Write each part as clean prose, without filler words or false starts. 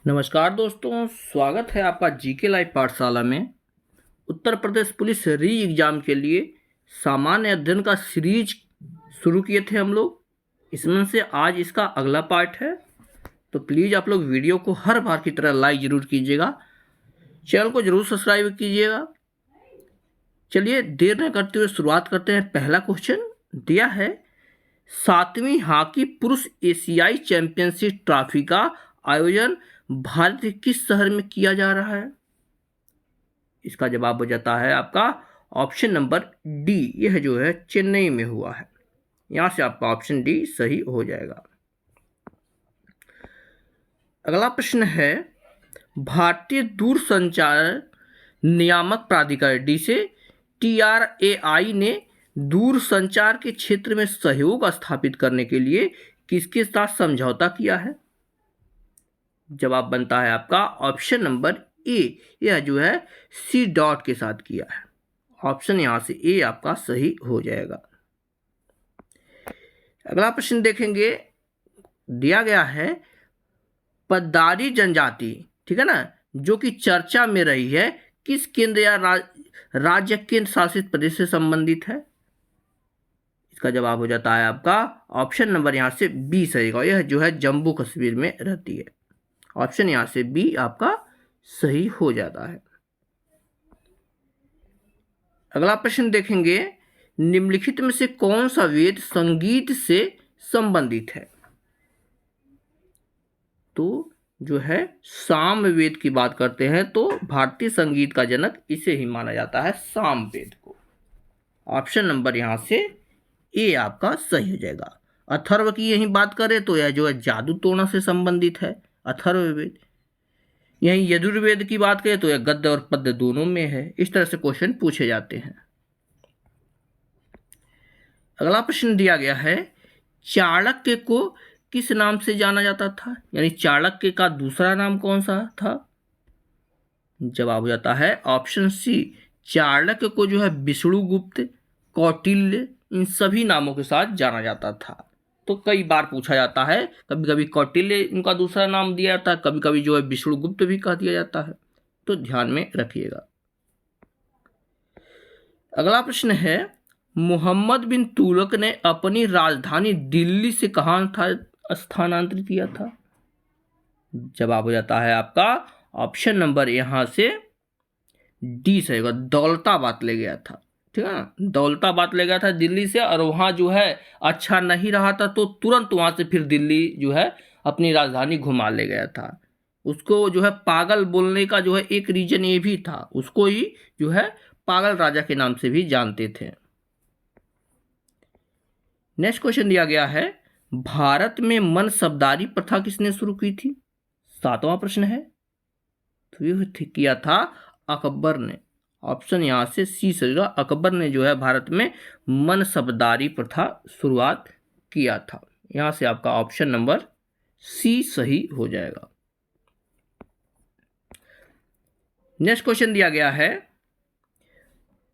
नमस्कार दोस्तों, स्वागत है आपका जीके लाइव पाठशाला में। उत्तर प्रदेश पुलिस री एग्ज़ाम के लिए सामान्य अध्ययन का सीरीज शुरू किए थे हम लोग। इसमें से आज इसका अगला पार्ट है, तो प्लीज़ आप लोग वीडियो को हर बार की तरह लाइक ज़रूर कीजिएगा, चैनल को ज़रूर सब्सक्राइब कीजिएगा। चलिए देर न करते हुए शुरुआत करते हैं। पहला क्वेश्चन दिया है, 7वीं हॉकी पुरुष एशियाई चैंपियनशिप ट्रॉफी का आयोजन भारत के किस शहर में किया जा रहा है? इसका जवाब हो जाता है आपका ऑप्शन नंबर डी, यह जो है चेन्नई में हुआ है। यहां से आपका ऑप्शन डी सही हो जाएगा। अगला प्रश्न है, भारतीय दूरसंचार नियामक प्राधिकरण DCTRAI ने दूरसंचार के क्षेत्र में सहयोग स्थापित करने के लिए किसके साथ समझौता किया है? जवाब बनता है आपका ऑप्शन नंबर ए, यह जो है सी डॉट के साथ किया है। ऑप्शन यहां से ए आपका सही हो जाएगा। अगला प्रश्न देखेंगे, दिया गया है पद्दारी जनजाति, ठीक है ना, जो कि चर्चा में रही है, किस केंद्र या राज्य केंद्र शासित प्रदेश से संबंधित है? इसका जवाब हो जाता है आपका ऑप्शन नंबर यहां से बी सही होगा। यह जो है जम्मू कश्मीर में रहती है। ऑप्शन यहां से बी आपका सही हो जाता है। अगला प्रश्न देखेंगे, निम्नलिखित में से कौन सा वेद संगीत से संबंधित है? तो जो है साम वेद की बात करते हैं तो भारतीय संगीत का जनक इसे ही माना जाता है, साम वेद को। ऑप्शन नंबर यहां से ए आपका सही हो जाएगा। अथर्व की यही बात करें तो यह जो है जादू टोना से संबंधित है, अथर्ववेद। यहीं यजुर्वेद की बात करें तो यह गद्य और पद्य दोनों में है। इस तरह से क्वेश्चन पूछे जाते हैं। अगला प्रश्न दिया गया है, चाणक्य को किस नाम से जाना जाता था? यानी चाणक्य का दूसरा नाम कौन सा था? जवाब हो जाता है ऑप्शन सी, चाणक्य को जो है विष्णुगुप्त, कौटिल्य, इन सभी नामों के साथ जाना जाता था। तो कई बार पूछा जाता है, कभी कभी कौटिल्य इनका दूसरा नाम दिया जाता है, कभी कभी जो है विष्णुगुप्त भी कह दिया जाता है, तो ध्यान में रखिएगा। अगला प्रश्न है, मोहम्मद बिन तुगलक ने अपनी राजधानी दिल्ली से कहां स्थानांतरित किया था? जवाब हो जाता है आपका ऑप्शन नंबर यहां से डी सही होगा, दौलताबाद ले गया था। ठीक है ना, दौलताबाद ले गया था दिल्ली से, और वहाँ जो है अच्छा नहीं रहा था तो तुरंत वहाँ से फिर दिल्ली जो है अपनी राजधानी घुमा ले गया था। उसको जो है पागल बोलने का जो है एक रीजन ये भी था, उसको ही जो है पागल राजा के नाम से भी जानते थे। नेक्स्ट क्वेश्चन दिया गया है, भारत में मनसबदारी प्रथा किसने शुरू की थी? 7वां प्रश्न है। तो यह किया था अकबर ने। ऑप्शन यहां से सी सही होगा, अकबर ने जो है भारत में मनसबदारी प्रथा शुरुआत किया था। यहां से आपका ऑप्शन नंबर सी सही हो जाएगा। नेक्स्ट क्वेश्चन दिया गया है,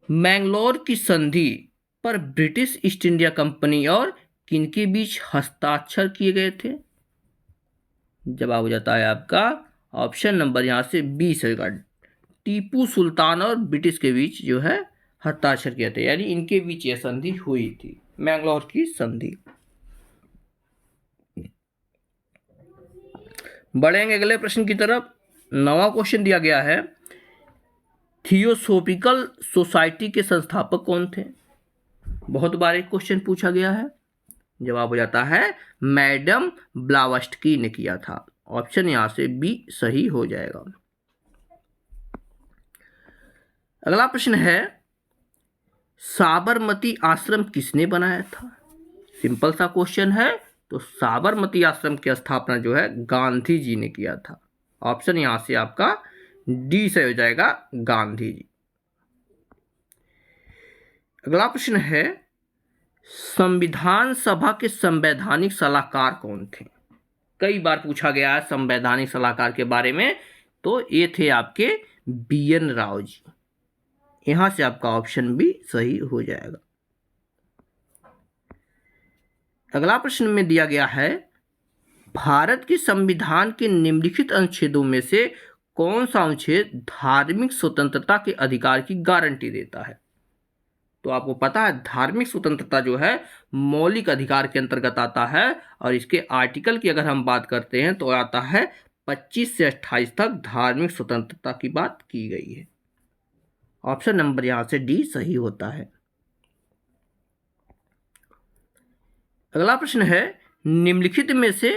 मैंगलोर की संधि पर ब्रिटिश ईस्ट इंडिया कंपनी और किनके बीच हस्ताक्षर किए गए थे? जवाब हो जाता है आपका ऑप्शन नंबर यहां से बी सही होगा, टीपू सुल्तान और ब्रिटिश के बीच जो है हस्ताक्षर किए थे, यानी इनके बीच यह संधि हुई थी, मैंगलोर की संधि। बढ़ेंगे अगले प्रश्न की तरफ। 9वां क्वेश्चन दिया गया है, थियोसोफिकल सोसाइटी के संस्थापक कौन थे? बहुत बार एक क्वेश्चन पूछा गया है। जवाब हो जाता है मैडम ब्लावस्टकी ने किया था। ऑप्शन यहां से बी सही हो जाएगा। अगला प्रश्न है, साबरमती आश्रम किसने बनाया था? सिंपल सा क्वेश्चन है। तो साबरमती आश्रम की स्थापना जो है गांधी जी ने किया था। ऑप्शन यहां से आपका डी से हो जाएगा, गांधी जी। अगला प्रश्न है, संविधान सभा के संवैधानिक सलाहकार कौन थे? कई बार पूछा गया है संवैधानिक सलाहकार के बारे में, तो ये थे आपके BN राव जी। यहां से आपका ऑप्शन भी सही हो जाएगा। अगला प्रश्न में दिया गया है, भारत के संविधान के निम्नलिखित अनुच्छेदों में से कौन सा अनुच्छेद धार्मिक स्वतंत्रता के अधिकार की गारंटी देता है? तो आपको पता है धार्मिक स्वतंत्रता जो है मौलिक अधिकार के अंतर्गत आता है, और इसके आर्टिकल की अगर हम बात करते हैं तो आता है 25 से 28 तक धार्मिक स्वतंत्रता की बात की गई है। ऑप्शन नंबर यहां से डी सही होता है। अगला प्रश्न है, निम्नलिखित में से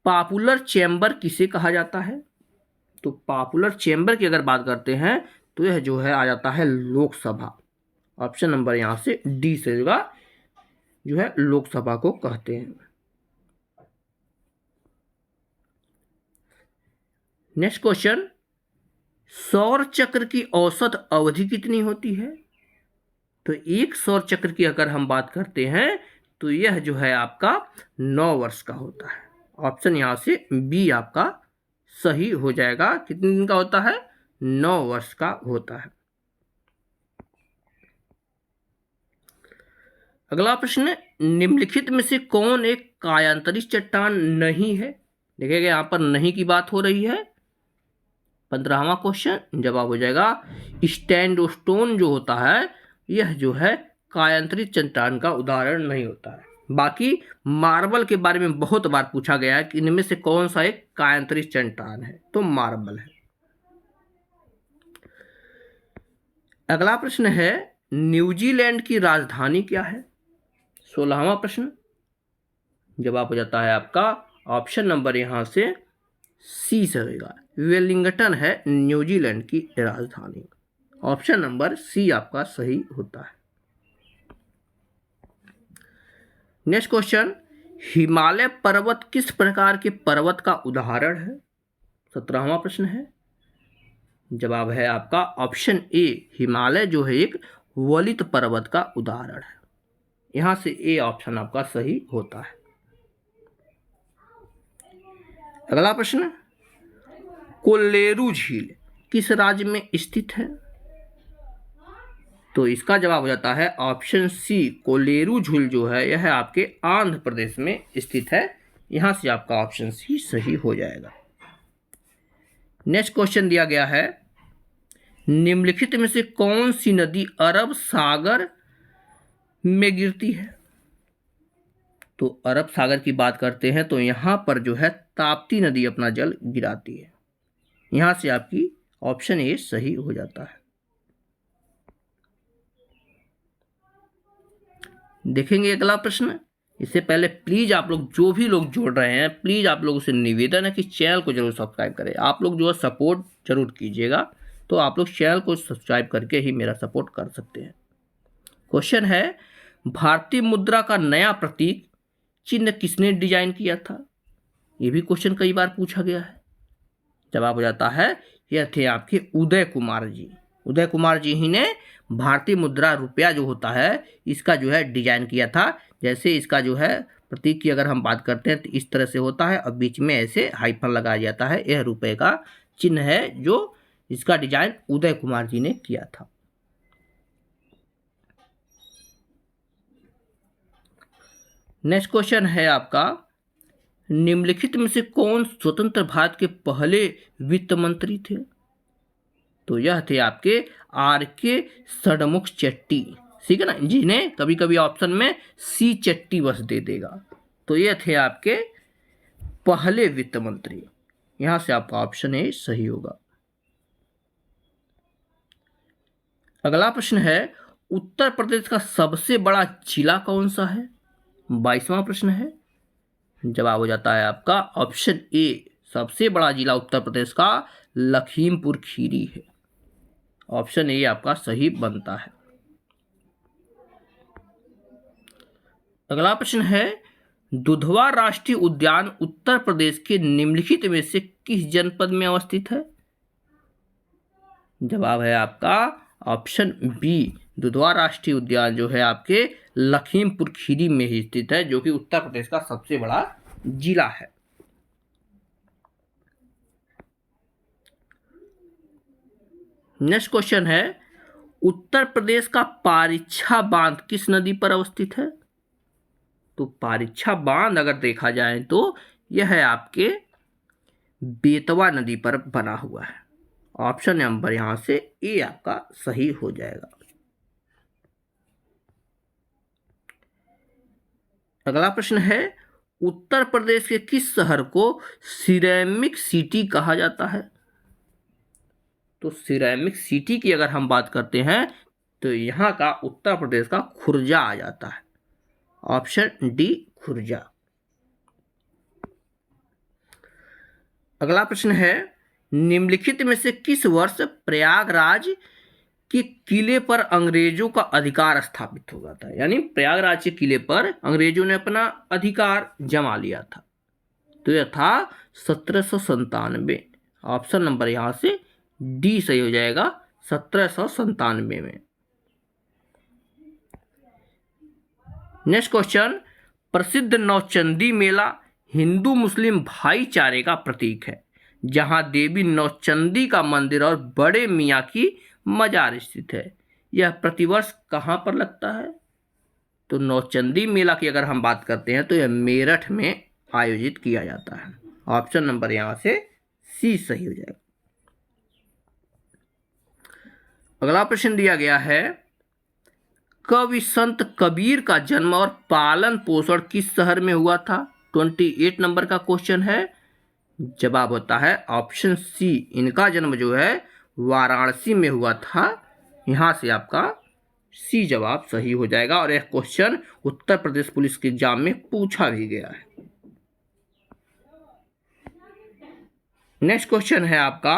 पॉपुलर चैम्बर किसे कहा जाता है? तो पॉपुलर चैम्बर की अगर बात करते हैं तो यह जो है आ जाता है लोकसभा। ऑप्शन नंबर यहां से डी से जो है लोकसभा को कहते हैं। नेक्स्ट क्वेश्चन, सौर चक्र की औसत अवधि कितनी होती है? तो एक सौर चक्र की अगर हम बात करते हैं तो यह जो है आपका 9 वर्ष का होता है। ऑप्शन यहां से बी आपका सही हो जाएगा। कितने दिन का होता है? 9 वर्ष का होता है। अगला प्रश्न, निम्नलिखित में से कौन एक कायांतरित चट्टान नहीं है? देखिएगा यहां पर नहीं की बात हो रही है। 15वां क्वेश्चन जवाब हो जाएगा स्टैंडस्टोन जो होता है यह जो है कायांतरित चट्टान का उदाहरण नहीं होता है। बाकी मार्बल के बारे में बहुत बार पूछा गया है कि इनमें से कौन सा एक कायांतरित चट्टान है, तो मार्बल है। अगला प्रश्न है, न्यूजीलैंड की राजधानी क्या है? 16वां प्रश्न जवाब हो जाता है आपका ऑप्शन नंबर यहां से सी से होगा, वेलिंगटन है न्यूजीलैंड की राजधानी। ऑप्शन नंबर सी आपका सही होता है। नेक्स्ट क्वेश्चन, हिमालय पर्वत किस प्रकार के पर्वत का उदाहरण है? 17वां प्रश्न है। जवाब है आपका ऑप्शन ए, हिमालय जो है एक वलित पर्वत का उदाहरण है। यहां से ए ऑप्शन आपका सही होता है। अगला प्रश्न, कोल्लेरू झील किस राज्य में स्थित है? तो इसका जवाब हो जाता है ऑप्शन सी, कोल्लेरू झील जो है यह आपके आंध्र प्रदेश में स्थित है। यहां से आपका ऑप्शन सी सही हो जाएगा। नेक्स्ट क्वेश्चन दिया गया है, निम्नलिखित में से कौन सी नदी अरब सागर में गिरती है? तो अरब सागर की बात करते हैं तो यहां पर जो है ताप्ती नदी अपना जल गिराती है। यहां से आपकी ऑप्शन ए सही हो जाता है। देखेंगे अगला प्रश्न। इससे पहले प्लीज आप लोग जो भी लोग जोड़ रहे हैं, प्लीज आप लोगों से निवेदन है कि चैनल को जरूर सब्सक्राइब करें। आप लोग जो है सपोर्ट जरूर कीजिएगा, तो आप लोग चैनल को सब्सक्राइब करके ही मेरा सपोर्ट कर सकते हैं। क्वेश्चन है, भारतीय मुद्रा का नया प्रतीक चिन्ह किसने डिजाइन किया था? यह भी क्वेश्चन कई बार पूछा गया है। जवाब हो जाता है यह थे आपके उदय कुमार जी। उदय कुमार जी ही ने भारतीय मुद्रा रुपया जो होता है इसका जो है डिजाइन किया था। जैसे इसका जो है प्रतीक की अगर हम बात करते हैं तो इस तरह से होता है और बीच में ऐसे हाइफन लगाया जाता है। यह रुपये का चिन्ह है जो इसका डिजाइन उदय कुमार जी ने किया था। नेक्स्ट क्वेश्चन है आपका, निम्नलिखित में से कौन स्वतंत्र भारत के पहले वित्त मंत्री थे? तो यह थे आपके आर.के. षणमुख चेट्टी। ठीक है ना, जिन्हें कभी कभी ऑप्शन में सी चट्टी बस दे देगा। तो यह थे आपके पहले वित्त मंत्री। यहां से आपका ऑप्शन ए सही होगा। अगला प्रश्न है, उत्तर प्रदेश का सबसे बड़ा जिला कौन सा है? 22वां प्रश्न है। जवाब हो जाता है आपका ऑप्शन ए, सबसे बड़ा जिला उत्तर प्रदेश का लखीमपुर खीरी है। ऑप्शन ए आपका सही बनता है। अगला प्रश्न है, दुधवा राष्ट्रीय उद्यान उत्तर प्रदेश के निम्नलिखित में से किस जनपद में अवस्थित है? जवाब है आपका ऑप्शन बी, दुधवा राष्ट्रीय उद्यान जो है आपके लखीमपुर खीरी में ही स्थित है, जो कि उत्तर प्रदेश का सबसे बड़ा जिला है। नेक्स्ट क्वेश्चन है, उत्तर प्रदेश का पारीछा बांध किस नदी पर अवस्थित है? तो पारीछा बांध अगर देखा जाए तो यह है आपके बेतवा नदी पर बना हुआ है। ऑप्शन नंबर यहां से ए आपका सही हो जाएगा। अगला प्रश्न है, उत्तर प्रदेश के किस शहर को सिरेमिक सिटी कहा जाता है? तो सिरेमिक सिटी की अगर हम बात करते हैं तो यहां का उत्तर प्रदेश का खुर्जा आ जाता है। Option D Khurja. अगला प्रश्न है, निम्नलिखित में से किस वर्ष प्रयागराज के किले पर अंग्रेजों का अधिकार स्थापित हो गया था? यानी प्रयागराज के किले पर अंग्रेजों ने अपना अधिकार जमा लिया था। तो यह था 1797। ऑप्शन नंबर यहां से डी सही हो जाएगा, 1797 में। नेक्स्ट क्वेश्चन, प्रसिद्ध नौचंदी मेला हिंदू मुस्लिम भाईचारे का प्रतीक है, जहां देवी नौचंदी का मंदिर और बड़े मियाँ की मजार स्थित है। यह प्रतिवर्ष कहां पर लगता है? तो नौचंदी मेला की अगर हम बात करते हैं तो यह मेरठ में आयोजित किया जाता है। ऑप्शन नंबर यहां से सी सही हो जाएगा। अगला प्रश्न दिया गया है, कवि संत कबीर का जन्म और पालन पोषण किस शहर में हुआ था? 28 नंबर का क्वेश्चन है। जवाब होता है ऑप्शन सी, इनका जन्म जो है वाराणसी में हुआ था। यहां से आपका सी जवाब सही हो जाएगा और यह क्वेश्चन उत्तर प्रदेश पुलिस के एग्जाम में पूछा भी गया है। नेक्स्ट क्वेश्चन है आपका,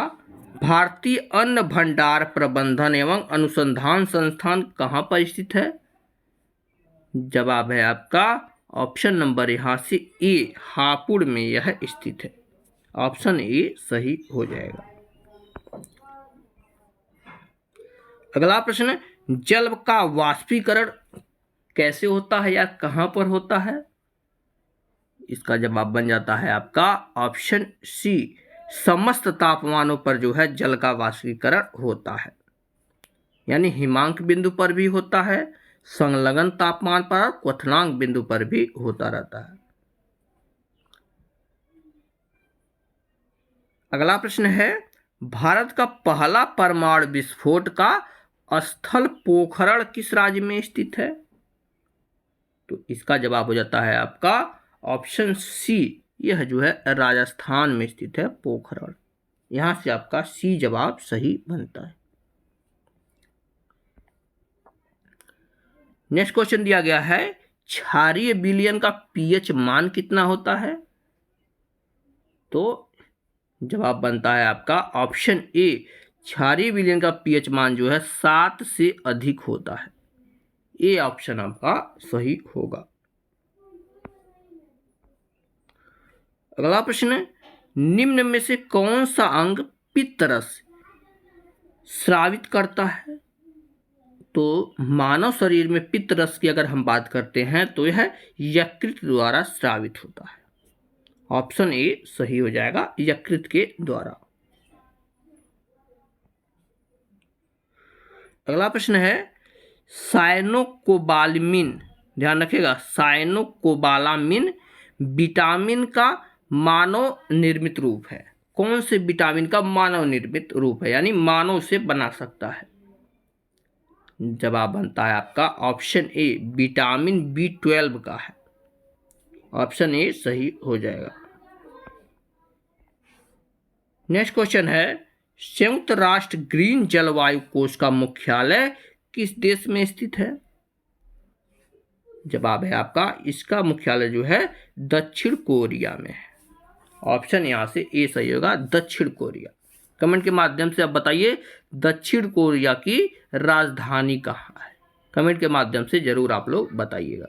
भारतीय अन्न भंडार प्रबंधन एवं अनुसंधान संस्थान कहां पर स्थित है? जवाब है आपका ऑप्शन नंबर यहां से ए, हापुड़ में यह स्थित है। ऑप्शन ए सही हो जाएगा। अगला प्रश्न, जल का वाष्पीकरण कैसे होता है या कहां पर होता है? इसका जवाब बन जाता है आपका ऑप्शन सी, समस्त तापमानों पर जो है जल का वाष्पीकरण होता है। यानी हिमांक बिंदु पर भी होता है, संलग्न तापमान पर और क्वथनांक बिंदु पर भी होता रहता है। अगला प्रश्न है, भारत का पहला परमाणु विस्फोट का स्थल पोखरण किस राज्य में स्थित है? तो इसका जवाब हो जाता है आपका ऑप्शन सी, यह जो है राजस्थान में स्थित है पोखरण। यहां से आपका सी जवाब सही बनता है। नेक्स्ट क्वेश्चन दिया गया है, क्षारीय विलयन का पीएच मान कितना होता है? तो जवाब बनता है आपका ऑप्शन ए, क्षारीय विलयन का पीएच मान जो है 7 से अधिक होता है। ए ऑप्शन आपका सही होगा। अगला प्रश्न, निम्न में से कौन सा अंग पित्तरस स्रावित करता है? तो मानव शरीर में पित्तरस की अगर हम बात करते हैं तो यह यकृत द्वारा स्रावित होता है। ऑप्शन ए सही हो जाएगा, यकृत के द्वारा। अगला प्रश्न है, साइनोकोबालामिन, ध्यान रखिएगा, साइनोकोबालामिन विटामिन का मानव निर्मित रूप है। कौन से विटामिन का मानव निर्मित रूप है, यानी मानव से बना सकता है? जवाब बनता है आपका ऑप्शन ए, विटामिन B12 का है। ऑप्शन ए सही हो जाएगा। नेक्स्ट क्वेश्चन है, संयुक्त राष्ट्र ग्रीन जलवायु कोष का मुख्यालय किस देश में स्थित है? जवाब है आपका, इसका मुख्यालय जो है दक्षिण कोरिया में है। ऑप्शन यहां से ए सही होगा, दक्षिण कोरिया। कमेंट के माध्यम से आप बताइए दक्षिण कोरिया की राजधानी कहाँ है? कमेंट के माध्यम से जरूर आप लोग बताइएगा।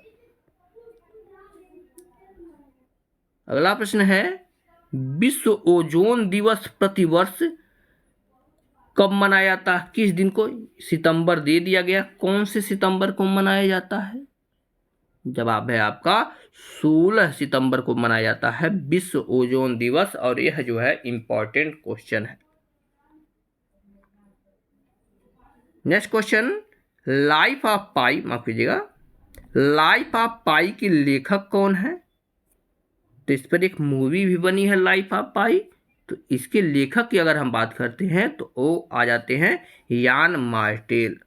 अगला प्रश्न है, विश्व ओजोन दिवस प्रतिवर्ष कब मनाया जाता है? किस दिन को? सितंबर दे दिया गया, कौन से सितंबर को मनाया जाता है? जवाब है आपका 16 सितंबर को मनाया जाता है विश्व ओजोन दिवस, और यह जो है इंपॉर्टेंट क्वेश्चन है। नेक्स्ट क्वेश्चन, लाइफ ऑफ पाई, माफ कीजिएगा, लाइफ ऑफ पाई के लेखक कौन है? तो इस पर एक मूवी भी बनी है लाइफ ऑफ पाई। तो इसके लेखक की अगर हम बात करते हैं तो वो आ जाते हैं यान मार्टेल।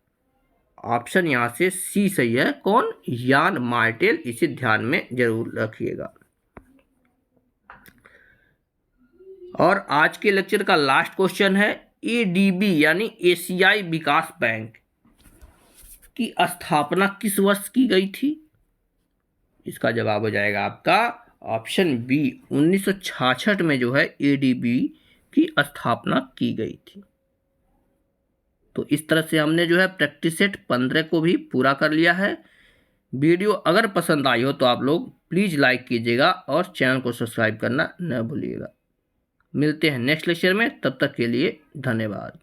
ऑप्शन यहाँ से सी सही है। कौन? यान मार्टेल। इसे ध्यान में जरूर रखिएगा। और आज के लेक्चर का लास्ट क्वेश्चन है, एडीबी यानी एशियाई विकास बैंक की स्थापना किस वर्ष की गई थी? इसका जवाब हो जाएगा आपका ऑप्शन बी, 1966 में जो है एडीबी की स्थापना की गई थी। तो इस तरह से हमने जो है प्रैक्टिस सेट 15 को भी पूरा कर लिया है। वीडियो अगर पसंद आई हो तो आप लोग प्लीज़ लाइक कीजिएगा और चैनल को सब्सक्राइब करना न भूलिएगा। मिलते हैं नेक्स्ट लेक्चर में, तब तक के लिए धन्यवाद।